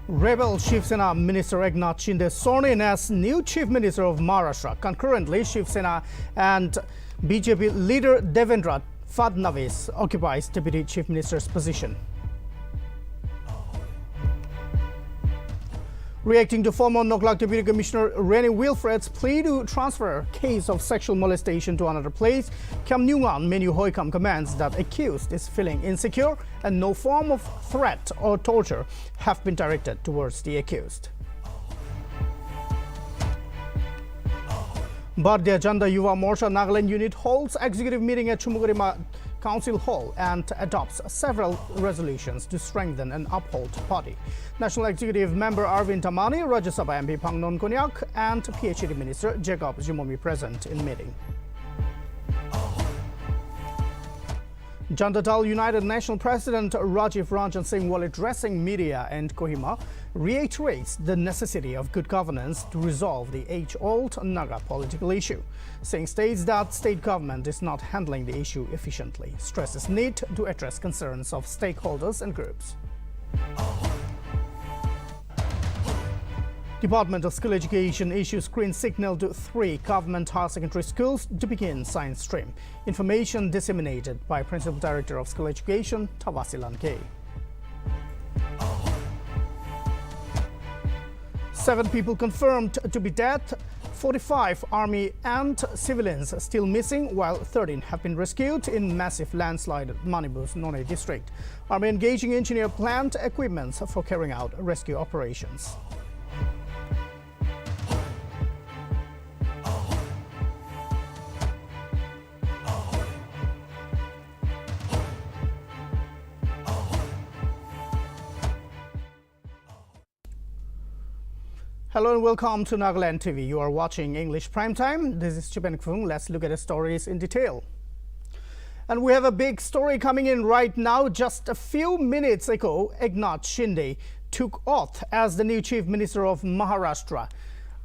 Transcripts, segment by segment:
Rebel Shiv Sena Minister Eknath Shinde sworn in as new Chief Minister of Maharashtra. Concurrently, Shiv Sena and BJP leader DEVENDRA FADNAVIS occupies Deputy Chief Minister's position. Reacting to former Noklak Deputy Commissioner Rennie Wilfred's plea to transfer case of sexual molestation to another place, Kam Nyungan Menu Hoikam comments that accused is feeling insecure and no form of threat or torture have been directed towards the accused. Bharatiya Janata Yuva Morcha Nagaland unit holds executive meeting at Chumugurima Council Hall and adopts several resolutions to strengthen and uphold party. National Executive Member Arvind Tamani, Rajya Sabha MP Pangnon Konyak and PhD Minister Jacob Jumomi present in meeting. Janata Dal United National President Rajiv Ranjan Singh, while addressing media in Kohima, reiterates the necessity of good governance to resolve the age-old Naga political issue. Singh states that state government is not handling the issue efficiently, stresses need to address concerns of stakeholders and groups. Department of Skill Education issues green signal to 3 government higher secondary schools to begin science stream. Information disseminated by Principal Director of Skill Education, Tawasilan K. 7 people confirmed to be dead, 45 army and civilians still missing, while 13 have been rescued in massive landslide at Manipur's None district. Army engaging engineer plant equipment for carrying out rescue operations. Hello and welcome to Nltv. You are watching English Prime Time. This is Chipen Kfung. Let's look at the stories in detail. And we have a big story coming in right now. Just a few minutes ago, Eknath Shinde took oath as the new Chief Minister of Maharashtra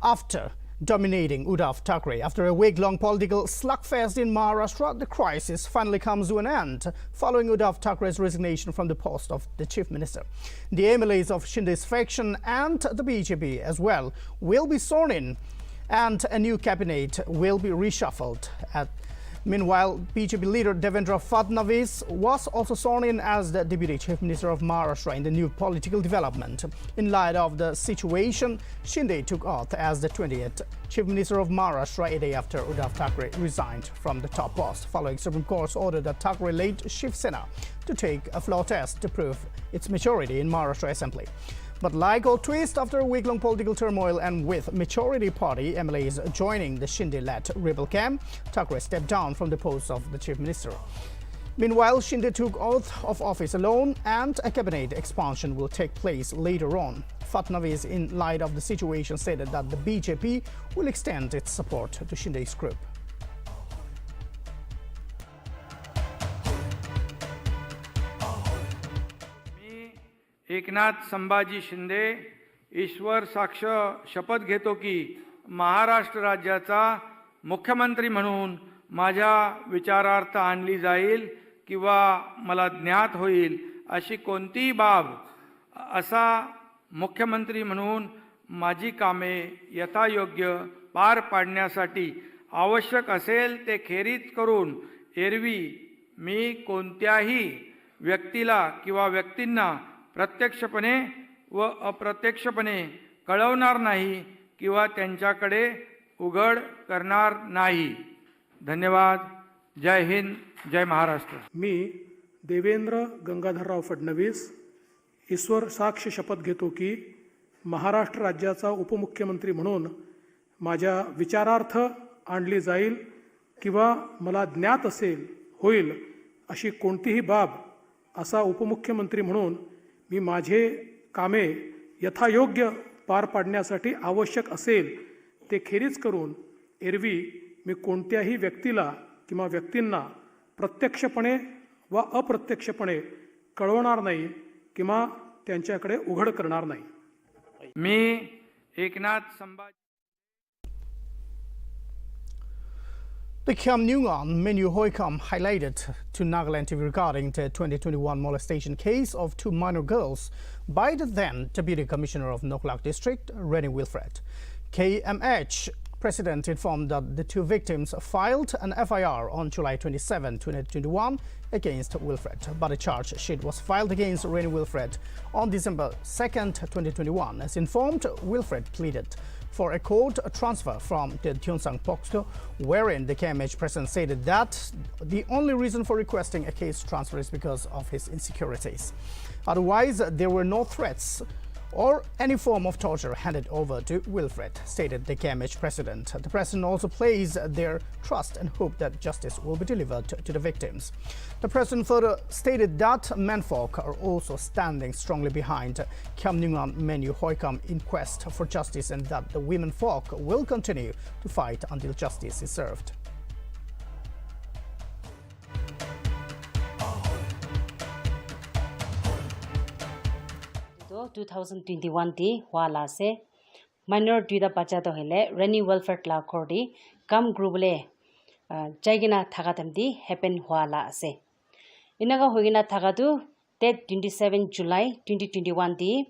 after dominating Uddhav Thackeray. After a week-long political slugfest in Maharashtra, the crisis finally comes to an end following Uddhav Thackeray's resignation from the post of the Chief Minister. The MLAs of Shinde's faction and the BJP as well will be sworn in, and a new cabinet will be reshuffled. Meanwhile, BJP leader Devendra Fadnavis was also sworn in as the Deputy Chief Minister of Maharashtra in the new political development. In light of the situation, Shinde took oath as the 20th Chief Minister of Maharashtra a day after Uddhav Thackeray resigned from the top post, following Supreme Court's order that Thackeray-led Shiv Sena to take a floor test to prove its majority in Maharashtra Assembly. But like all twist, after a week-long political turmoil and with majority party MLAs joining the Shinde-led rebel camp, Thackeray stepped down from the post of the Chief Minister. Meanwhile, Shinde took oath of office alone and a cabinet expansion will take place later on. Fatnavis, in light of the situation, stated that the BJP will extend its support to Shinde's group. Eknath Sambhaji Shinde ईश्वर साक्ष शपथ घेतो की महाराष्ट्र राज्याचा मुख्यमंत्री म्हणून माझ्या विचारार्थ आणली जाईल किंवा मला ज्ञात होईल अशी कोणतीही बाब असा मुख्यमंत्री म्हणून माझी कामे यथायोग्य पार पाडण्यासाठी आवश्यक असेल ते खेरीज करून एरवी मी कोणत्याही व्यक्तीला किंवा व्यक्तींना प्रत्यक्षपणे व अप्रत्यक्षपणे कळवणार नाही किंवा त्यांच्याकडे उघड करणार नाही. धन्यवाद. जय हिंद, जय महाराष्ट्र. मी देवेंद्र गंगाधरराव फडणवीस ईश्वर साक्ष शपथ घेतो की महाराष्ट्र राज्याचा उपमुख्यमंत्री म्हणून माझ्या विचारार्थ आणली जाईल किंवा मला ज्ञात होईल अशी कोणतीही बाब असा उपमुख्यमंत्री म्हणून मी माझे कामे यथायोग्य पार पाडण्यासाठी आवश्यक असेल ते खेरीज करून एरवी मी कोणत्याही व्यक्तीला किंवा व्यक्तींना प्रत्यक्षपणे व अप्रत्यक्षपणे कळवणार नाही किंवा त्यांच्याकडे उघड करणार नाही. मी Eknath Sambhaji The Kham Nyungan Menu Hoikam highlighted to Nagaland TV regarding the 2021 molestation case of two minor girls by the then Deputy Commissioner of Noklak District, Rennie Wilfred. KMH President informed that the two victims filed an FIR on July 27, 2021 against Wilfred, but a charge sheet was filed against Rennie Wilfred on December 2, 2021. As informed, Wilfred pleaded for a court transfer from the Gyeongsang Pokso, wherein the KMH president stated that the only reason for requesting a case transfer is because of his insecurities. Otherwise, there were no threats or any form of torture handed over to Wilfred, stated the KMH president. The president also placed their trust and hope that justice will be delivered to the victims. The president further stated that menfolk are also standing strongly behind Kham Nyungan Menu Hoikam inquest for justice and that the women folk will continue to fight until justice is served. So 2021 di wala se minor duida bacha to hele Rennie Welfare la kordi kam grubule jaigina thagatam di happen wala ase inaga hogina thagadu date 27 July 2021 di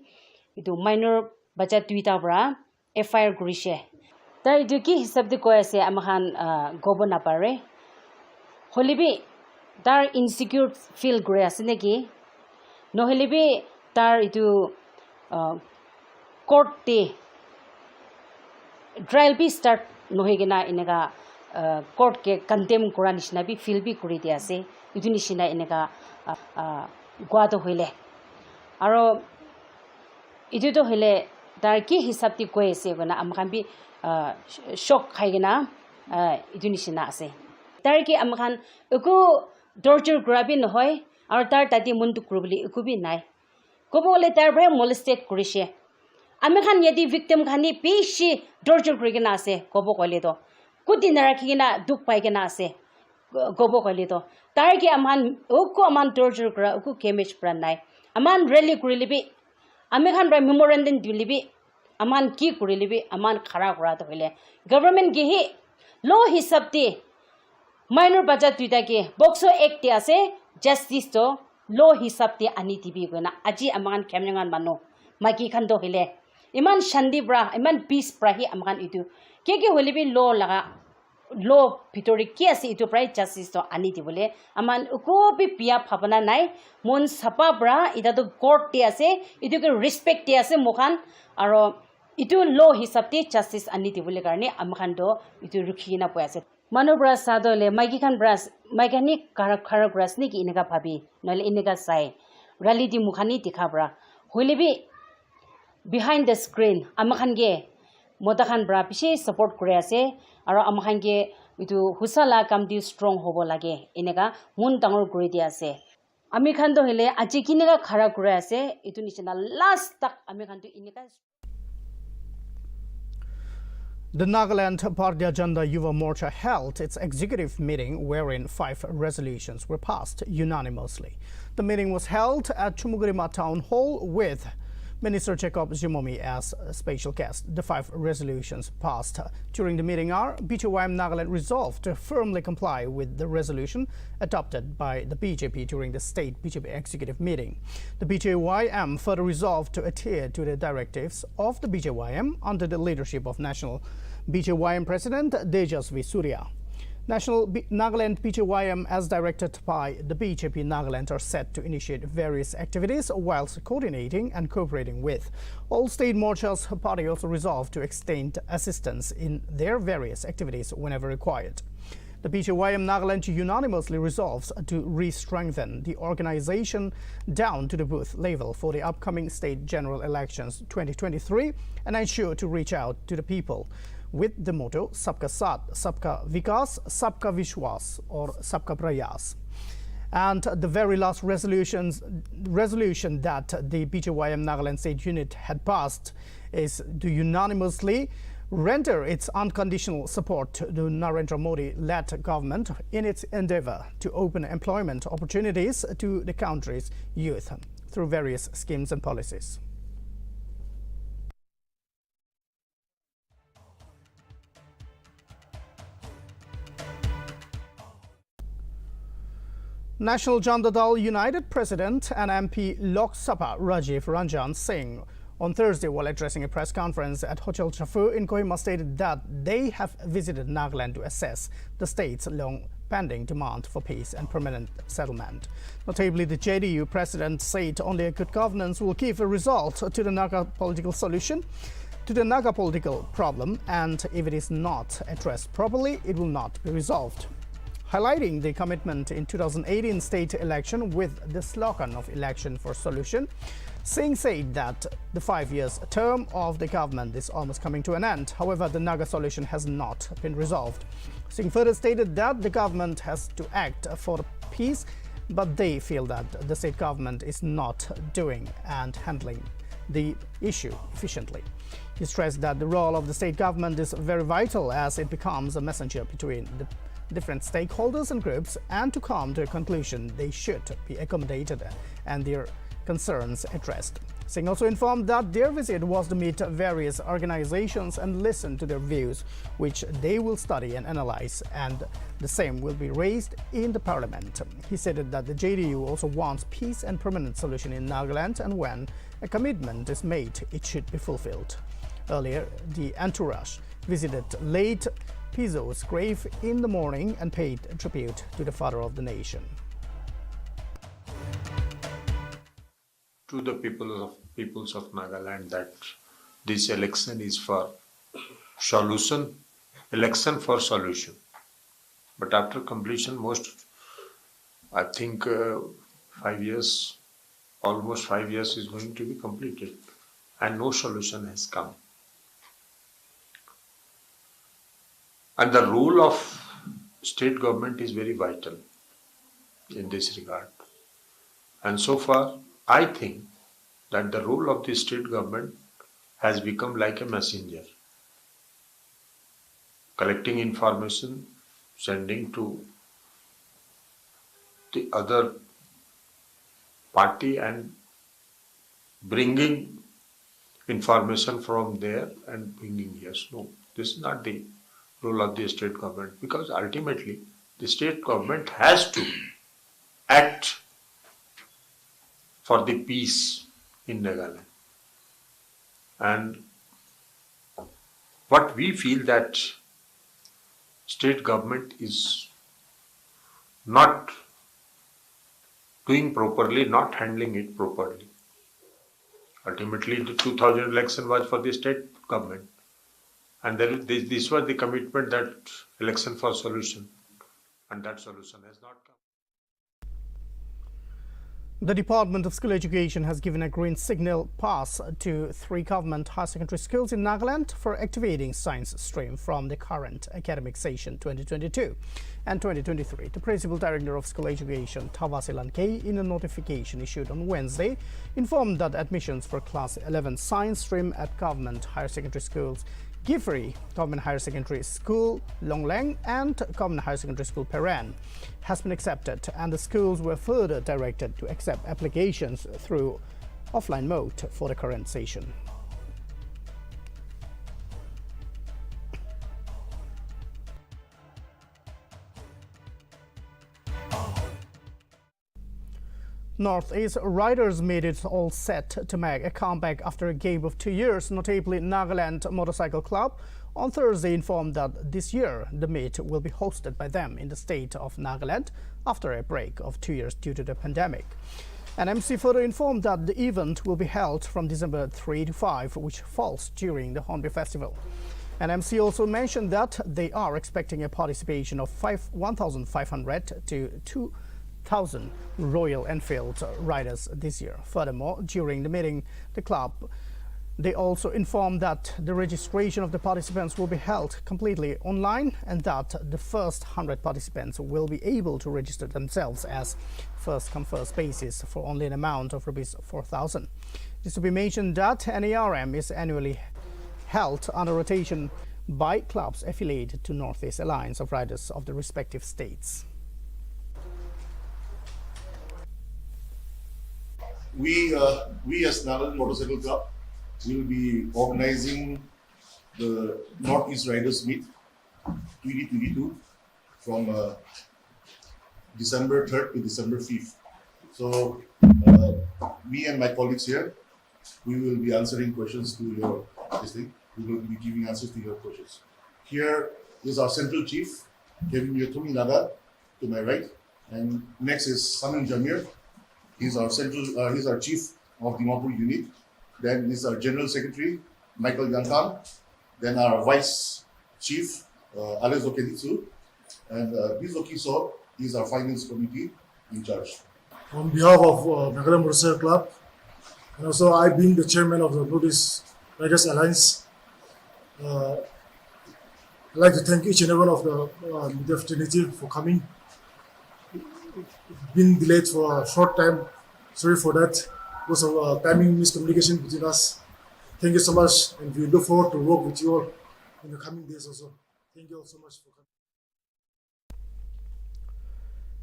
itu minor bacha duida bra FIR gurishe tar itu ki hisab di koy ase amahan gobo na pare holibi dar insecure feel gure ase neki no holibi tar itu court te trial bi start nohegena inega court ke condemn kura nishina bi feel bi kuri dia ase itu nishina inega gwa to hoile aro itu to hele dar ki hisab ti koi ase gona amkhan bi shock khaigena itu nishina ase dar ki amkhan uku torture grabi nohoi aro tar tati mundu kurubli uku bi nai Kobole tarbre molested kurishe. Amikhan yedi victim khani pishi torture kurigena ase kobo kole to. Kudinara kigena duk paigena ase kobo kole to. Tarki aman uku aman torture kura uku kemich pranai. Aman rally kurilibi. Amikhan bra memorandum dilibi. Aman ki kurilibi aman khara kura to hile. Government ki hi law hisabti minor bacha tuita ki Boxo Act te ase justice to law hisab te ani tv gona aji amangan kemngan mano maki khando hile iman shandi bra iman peace bra hi amangan itu ke holibi law laga law pitori ki ase itu prai justice to ani ti bole aman uko bi pia phabana nai mon sapa bra ida to court te ase itu ke respect te ase mokhan aro itu law hisab te justice ani ti bole karne amakhan do itu rukhina po ase Mano bras sadole maiki khan bras maikani khara bras ni ki inega bhabi nole inega sai rally di mukhani dikhabra hoilebi behind the screen amakhan ge moda khan bra bishi support kore ase aro amakhan ge itu husala kam di strong hobo lage inega mun tangor kore di ase ami khan do hele aji kinega khara kore ase itu nichina last tak ami khan to inega The Nagaland Bharatiya Janata Yuva Morcha held its executive meeting wherein 5 resolutions were passed unanimously. The meeting was held at Chumugurima Town Hall with Minister Jacob Zimomi as a special guest. The 5 resolutions passed during the meeting are BJYM Nagaland resolved to firmly comply with the resolution adopted by the BJP during the state BJP executive meeting. The BJYM further resolved to adhere to the directives of the BJYM under the leadership of National BJYM President Tejasvi Surya. National Nagaland BJYM, as directed by the BJP Nagaland, are set to initiate various activities whilst coordinating and cooperating with all state morchas. Party also resolved to extend assistance in their various activities whenever required. The BJYM Nagaland unanimously resolves to re-strengthen the organization down to the booth level for the upcoming state general elections 2023 and ensure to reach out to the people with the motto Sabka Saath, Sabka Vikas, Sabka Vishwas or Sabka Prayas. And the very last resolution that the BJYM Nagaland State Unit had passed is to unanimously render its unconditional support to the Narendra Modi-led government in its endeavor to open employment opportunities to the country's youth through various schemes and policies. National Janata Dal United President and MP Lok Sabha Rajiv Ranjan Singh on Thursday, while addressing a press conference at Hotel Chafu in Kohima, stated that they have visited Nagaland to assess the state's long-pending demand for peace and permanent settlement. Notably, the JDU president said only a good governance will give a result to the Naga political solution, to the Naga political problem, and if it is not addressed properly, it will not be resolved. Highlighting the commitment in 2018 state election with the slogan of election for solution, Singh said that the 5 years term of the government is almost coming to an end. However, the Naga solution has not been resolved. Singh further stated that the government has to act for peace, but they feel that the state government is not doing and handling the issue efficiently. He stressed that the role of the state government is very vital as it becomes a messenger between the different stakeholders and groups, and to come to a conclusion they should be accommodated and their concerns addressed. Singh also informed that their visit was to meet various organizations and listen to their views, which they will study and analyze, and the same will be raised in the parliament. He stated that the JDU also wants peace and permanent solution in Nagaland, and when a commitment is made, it should be fulfilled. Earlier, the entourage visited late Pizzo's grave in the morning and paid tribute to the father of the nation. To the peoples of Nagaland, that this election is for solution, election for solution. But after completion, I think 5 years, almost 5 years is going to be completed, and no solution has come. And the role of state government is very vital in this regard. And so far, I think that the role of the state government has become like a messenger, collecting information, sending to the other party and bringing information from there and bringing here. No, this is not the role of the state government, because ultimately the state government has to act for the peace in Nagaland. And what we feel that state government is not doing properly, not handling it properly. Ultimately, the 2000 election was for the state government. And this was the commitment, that election for solution, and that solution has not come. The Department of School Education has given a green signal pass to 3 government higher secondary schools in Nagaland for activating science stream from the current academic session 2022 and 2023. The Principal Director of School Education, Thavasilan K, in a notification issued on Wednesday, informed that admissions for Class 11 science stream at government higher secondary schools Gifri, Government Higher Secondary School Longlang, and Government Higher Secondary School Peran has been accepted, and the schools were further directed to accept applications through offline mode for the current session. Northeast Riders made it all set to make a comeback after a gap of 2 years. Notably, Nagaland Motorcycle Club on Thursday informed that this year the meet will be hosted by them in the state of Nagaland after a break of 2 years due to the pandemic. NMC further informed that the event will be held from December 3 to 5, which falls during the Hornbill Festival. NMC also mentioned that they are expecting a participation of 1,500 to 2,000 Royal Enfield riders this year. Furthermore, during the meeting, the club they also informed that the registration of the participants will be held completely online, and that the first 100 participants will be able to register themselves as first-come first basis for only an amount of Rs 4,000. It is to be mentioned that NARM is annually held under rotation by clubs affiliated to Northeast Alliance of Riders of the respective states. We as Nagaland Motorcycle Club will be organizing the Northeast Riders Meet 2022 from December 3rd to December 5th. So me and my colleagues here, we will be answering questions to your this thing. We will be giving answers to your questions. Here is our central chief, Kevin Yotomi Naga, to my right, and next is Samin Jamir. He's our chief of the Dimapur unit. Then is our general secretary, Michael Yankam. Then our vice chief, Alex Okenitsu, and Bizo Kiso is our finance committee in charge. On behalf of Nagaland Motorcycle Club, and also I being the chairman of the Buddhist Riders Alliance, I'd like to thank each and every one of the media fraternity for coming. It's been delayed for a short time. Sorry for that. Because of timing miscommunication between us. Thank you so much, and we look forward to work with you all in the coming days also. Thank you all so much for coming.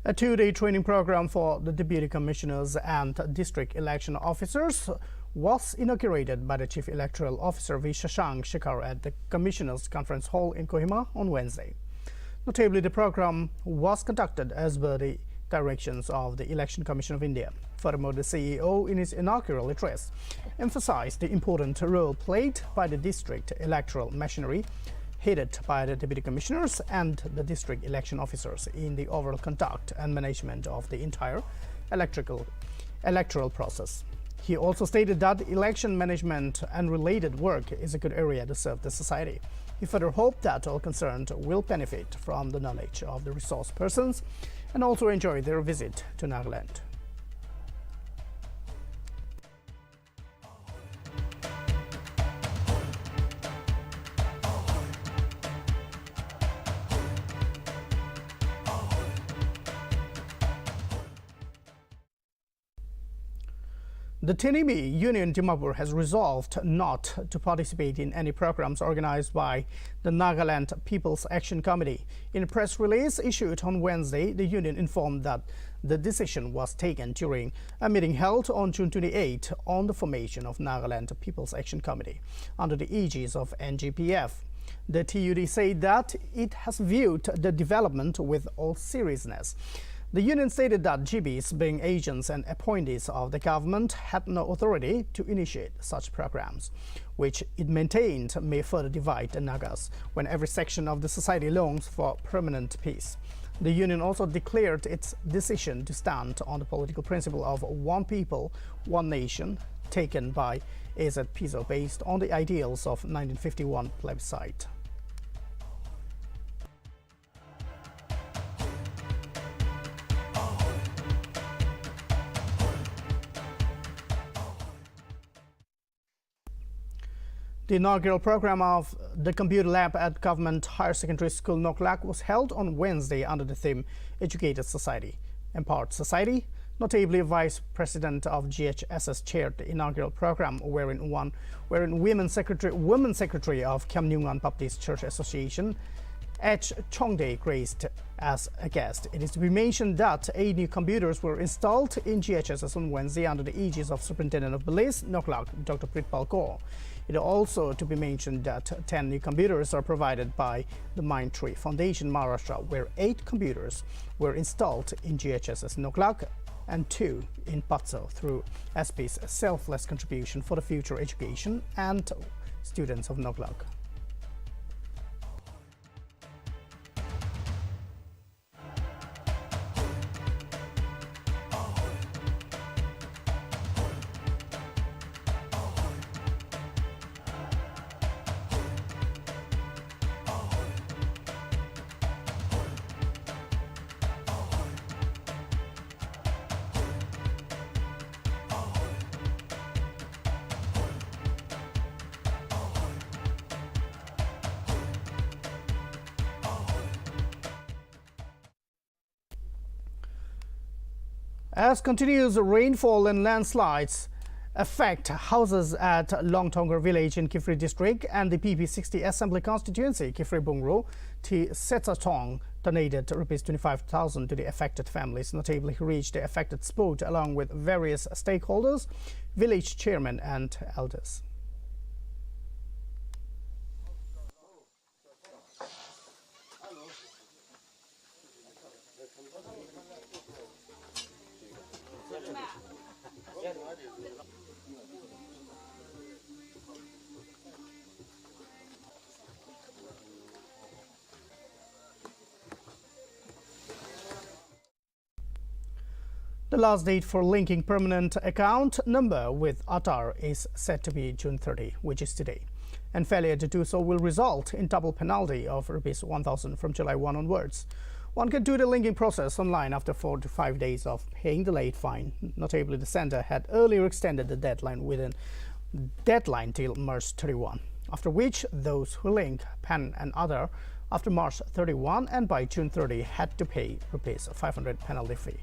A two-day training program for the deputy commissioners and district election officers was inaugurated by the Chief Electoral Officer V. Shashank Shekhar at the Commissioners' Conference Hall in Kohima on Wednesday. Notably, the program was conducted as per the directions of the Election Commission of India. Furthermore, the CEO, in his inaugural address, emphasized the important role played by the district electoral machinery headed by the deputy commissioners and the district election officers in the overall conduct and management of the entire electoral process. He also stated that election management and related work is a good area to serve the society. He further hoped that all concerned will benefit from the knowledge of the resource persons and also enjoy their visit to Nagaland. The Tenimi Union Dimapur has resolved not to participate in any programs organized by the Nagaland People's Action Committee. In a press release issued on Wednesday, the union informed that the decision was taken during a meeting held on June 28 on the formation of Nagaland People's Action Committee under the aegis of NGPF. The TUD said that it has viewed the development with all seriousness. The union stated that GBs, being agents and appointees of the government, had no authority to initiate such programs, which it maintained may further divide the Nagas when every section of the society longs for permanent peace. The union also declared its decision to stand on the political principle of one people, one nation, taken by AZ Piso based on the ideals of 1951 plebiscite. The inaugural program of the computer lab at Government Higher Secondary School Noklak was held on Wednesday under the theme Educated Society, Empowered Society. Notably, Vice President of GHSS chaired the inaugural program, wherein Women's Secretary of Khamnyungan Baptist Church Association, H. Chongde, graced as a guest. It is to be mentioned that 8 new computers were installed in GHSS on Wednesday under the aegis of Superintendent of Police, Noklak, Dr. Pritpal Kaur. It is also to be mentioned that 10 new computers are provided by the Mindtree Foundation, Maharashtra, where 8 computers were installed in GHSS Noklak and 2 in Patso through SP's selfless contribution for the future education and students of Noklak. As continuous rainfall and landslides affect houses at Longtongar village in Kifri district and the PP60 Assembly constituency, Kifri Bungro, T. Setatong donated Rs 25,000 to the affected families. Notably, he reached the affected spot along with various stakeholders, village chairmen and elders. The last date for linking permanent account number with Aadhaar is set to be June 30, which is today. And failure to do so will result in double penalty of Rs 1,000 from July 1 onwards. One can do the linking process online after 4 to 5 days of paying the late fine. Notably, the centre had earlier extended the deadline till March 31, after which those who link PAN and Aadhaar after March 31 and by June 30 had to pay Rs 500 penalty fee.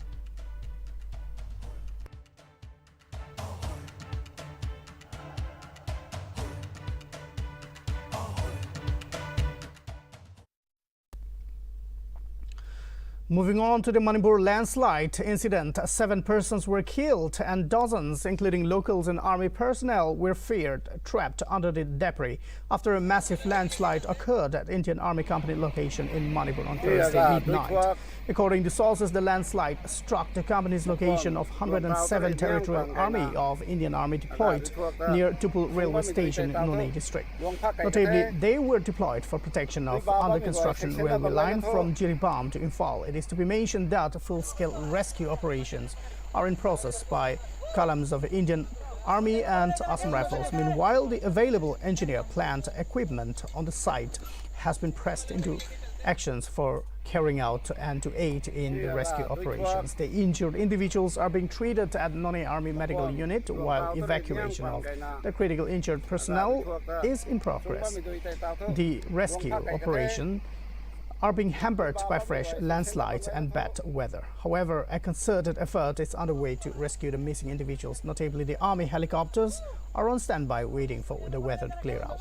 Moving on to the Manipur landslide incident, 7 persons were killed and dozens, including locals and army personnel, were feared trapped under the debris after a massive landslide occurred at Indian Army Company location in Manipur on Thursday midnight. According to sources, the landslide struck the company's location of 107 Territorial Army of Indian Army deployed near Tupul railway station in None district. Notably, they were deployed for protection of under-construction railway line from Jiribam to Imphal. It is to be mentioned that full-scale rescue operations are in process by columns of Indian Army and Assam Rifles. Meanwhile, the available engineer plant equipment on the site has been pressed into actions for carrying out and to aid in the rescue operations. The injured individuals are being treated at None Army Medical Unit, while evacuation of the critical injured personnel is in progress. The rescue operation are being hampered by fresh landslides and bad weather. However, a concerted effort is underway to rescue the missing individuals. Notably, the army helicopters are on standby waiting for the weather to clear out.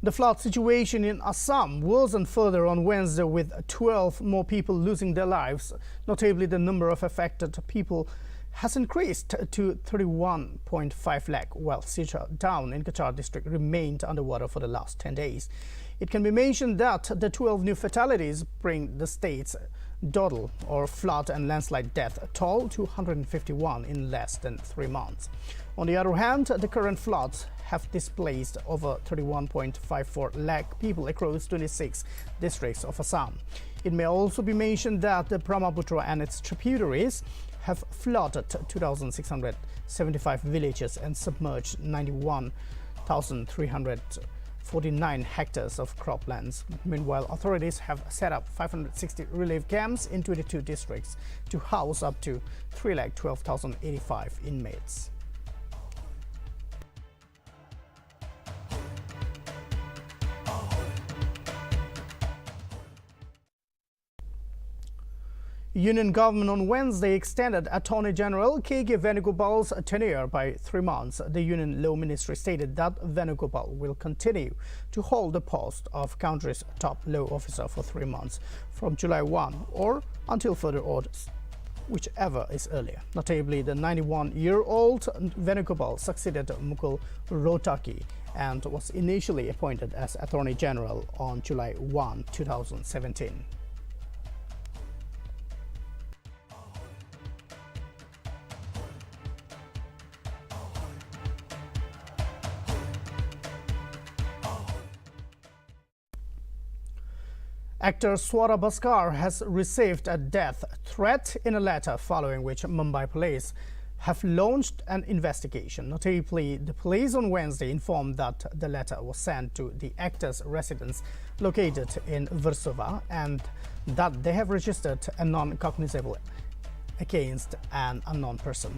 The flood situation in Assam worsened further on Wednesday, with 12 more people losing their lives. Notably, the number of affected people has increased to 31.5 lakh, while Sita town in Kachar district remained underwater for the last 10 days. It can be mentioned that the 12 new fatalities bring the state's total or flood and landslide death toll to 151 in less than 3 months. On the other hand, the current floods have displaced over 31.54 lakh people across 26 districts of Assam. It may also be mentioned that the Brahmaputra and its tributaries have flooded 2,675 villages and submerged 91,349 hectares of croplands. Meanwhile, authorities have set up 560 relief camps in 22 districts to house up to 312,085 inmates. Union government on Wednesday extended Attorney General K.K. Venugopal's tenure by 3 months. The Union Law Ministry stated that Venugopal will continue to hold the post of country's top law officer for 3 months from July 1 or until further orders, whichever is earlier. Notably, the 91-year-old Venugopal succeeded Mukul Rohtaki and was initially appointed as Attorney General on July 1, 2017. Actor Swara Bhaskar has received a death threat in a letter, following which Mumbai police have launched an investigation. Notably, the police on Wednesday informed that the letter was sent to the actor's residence located in Versova and that they have registered a non-cognizable against an unknown person.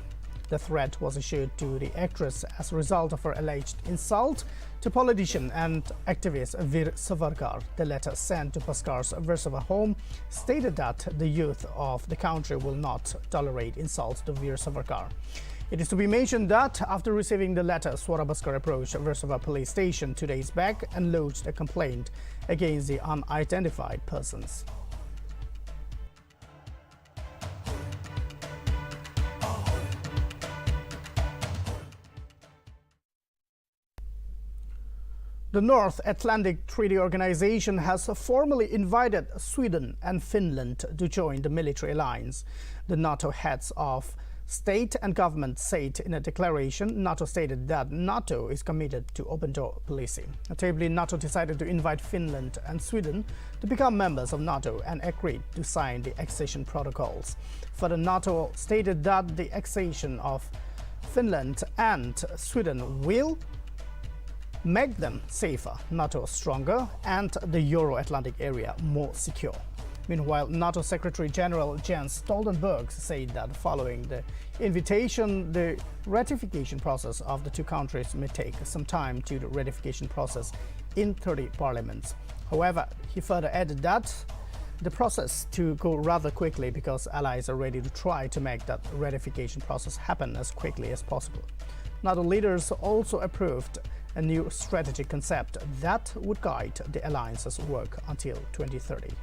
The threat was issued to the actress as a result of her alleged insult to politician and activist Veer Savarkar. The letter sent to Bhaskar's Versova home stated that the youth of the country will not tolerate insults to Veer Savarkar. It is to be mentioned that after receiving the letter, Swara Bhaskar approached Versova police station 2 days back and lodged a complaint against the unidentified persons. The North Atlantic Treaty Organization has formally invited Sweden and Finland to join the military alliance. The NATO heads of State and government said in a declaration. NATO stated that NATO is committed to open-door policing. Notably, NATO decided to invite Finland and Sweden to become members of NATO and agreed to sign the accession protocols. Further, NATO stated that the accession of Finland and Sweden will make them safer, NATO stronger, and the Euro-Atlantic area more secure. Meanwhile, NATO Secretary General Jens Stoltenberg said that following the invitation, the ratification process of the two countries may take some time due to the ratification process in 30 parliaments. However, he further added that the process to go rather quickly because allies are ready to try to make that ratification process happen as quickly as possible. NATO leaders also approved a new strategic concept that would guide the alliance's work until 2030.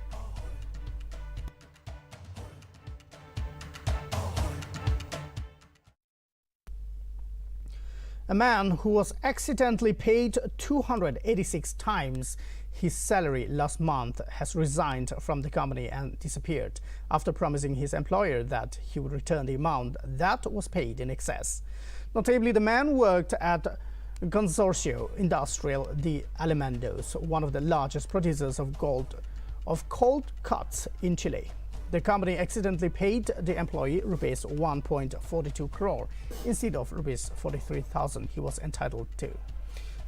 A man who was accidentally paid 286 times his salary last month has resigned from the company and disappeared after promising his employer that he would return the amount that was paid in excess. Notably, the man worked at Consorcio Industrial de Alimentos, one of the largest producers of cold cuts in Chile. The company accidentally paid the employee rupees 1.42 crore instead of rupees 43,000 he was entitled to.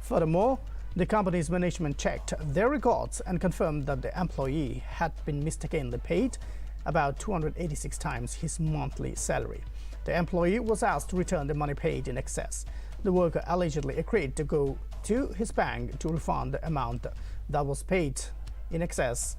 Furthermore, the company's management checked their records and confirmed that the employee had been mistakenly paid about 286 times his monthly salary. The employee was asked to return the money paid in excess. The worker allegedly agreed to go to his bank to refund the amount that was paid in excess.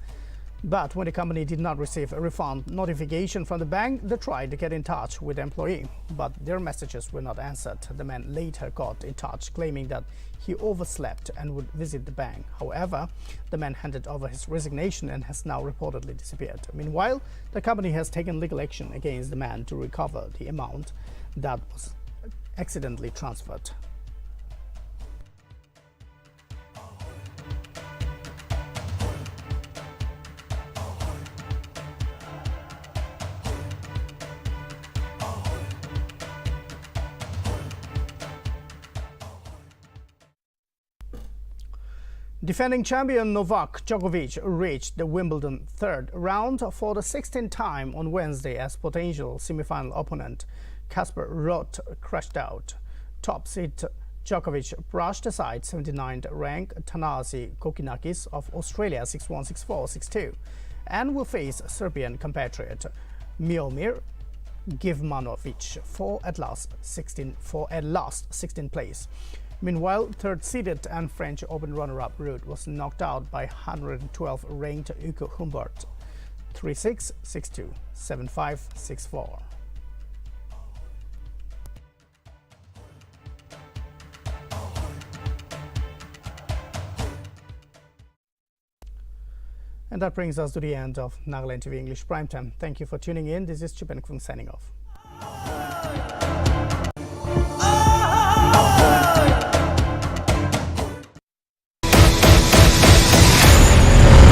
But when the company did not receive a refund notification from the bank, they tried to get in touch with the employee, but their messages were not answered. The man later got in touch, claiming that he overslept and would visit the bank. However, the man handed over his resignation and has now reportedly disappeared. Meanwhile, the company has taken legal action against the man to recover the amount that was accidentally transferred. Defending champion Novak Djokovic reached the Wimbledon third round for the 16th time on Wednesday as potential semi-final opponent Casper Ruud crashed out. Top seed Djokovic brushed aside 79th ranked Thanasi Kokkinakis of Australia 6-1, 6-4, 6-2 and will face Serbian compatriot Miomir Givmanovic for at last 16th place. Meanwhile, third-seeded and French Open runner-up Ruud was knocked out by 112 ranked Ugo Humbert 3-6, 6-2, 7-5, 6-4. And that brings us to the end of Nltv English Primetime. Thank you for tuning in. This is Chupenkung signing off.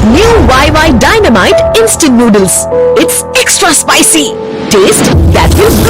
New YY Dynamite Instant Noodles. It's extra spicy. Taste that will